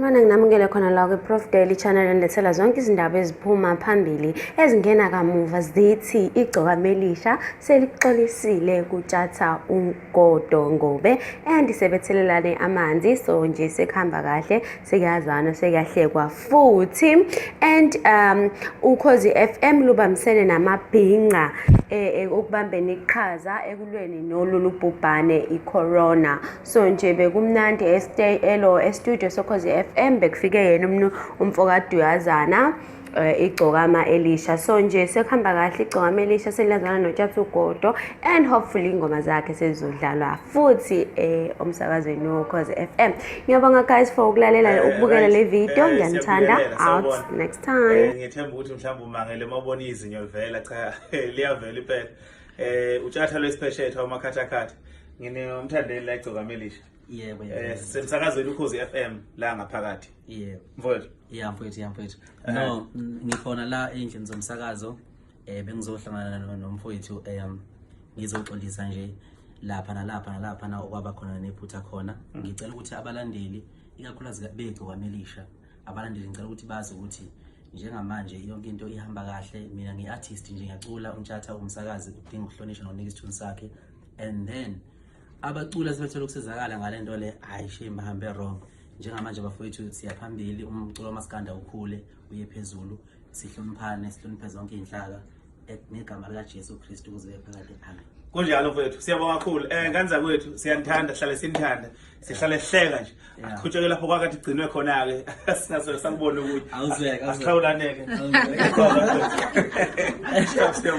Sanibona nginamukele khona la kwi-Prof Daily Channel endethela zonke izindaba eziphuma phambili ezingena kamuva zithi igcokama elisha selixolisile kuTshatha uGodo Ngobe and sebethelelane amanzi, so nje sekuhamba kahle, sekuyazana, sekuyahlekwa futhi and Ukhozi FM lubambisene namabhinqa ukubambeni iqhaza ekulweni nolulu bhubhane i-corona. So nje bekumnandi studio soKhozi FM bekufike yena umfokade uyazana igcokama elisha. So nje sekuhamba kahle igcokama elisha seliyazana noTshatha uGodo and hopefully ingoma zakhe sezodlalwa futhi umsakazweni woKhozi FM. Ngiyabonga guys for ukubukela le video, ngiyanithanda. Out next time. Ngithemba ukuthi mhlawumbe umangele mawubona izinyo livela, cha liyavela impela. uTshatha lwesipeshethwa umakhathakhatha nginomthandeli la igcokama elisha. Yebo. Semsakazweni uKhozi FM la ngaphakathi. Yebo. Mfowethu. Yeah, mfowethu. No, ngikhona la endlini zomsakazo bengizohlangana nomfowethu ngizoxolisa nje lapha nalapha okwaba khona nephutha khona. Ngicela ukuthi abalandeli ikakhulukazi begcokama elisha, abalandeli ngicela ukuthi bazi ukuthi njengamanje yonke into ihamba kahle. Mina ngiartist nje, ngiyacula, uTshatha umsakazi udinga ukuhlonishwa nokunika isithunzi sakhe, and then abacula sebethola ukusizakala ngalento le. Hayi shame bahambe wrong. Njengamanje bafowethu siyaphambili, umculo wamaskanda ukhule uye phezulu, sihloniphane, sihloniphe zonke inhlaka negama lika Jesu Kristu kuze phakade. Amen. Kunjalo mfowethu, siyabonga kakhulu. Nganza kwethu siyanithanda, sihlale sinithanda, sihlale sihleka nje. Akukhutsheke lapho kwakade igcinwe khona ke. Sinaso sakubona ukuthi awuzweka, asihlawulaneke. Shabsha.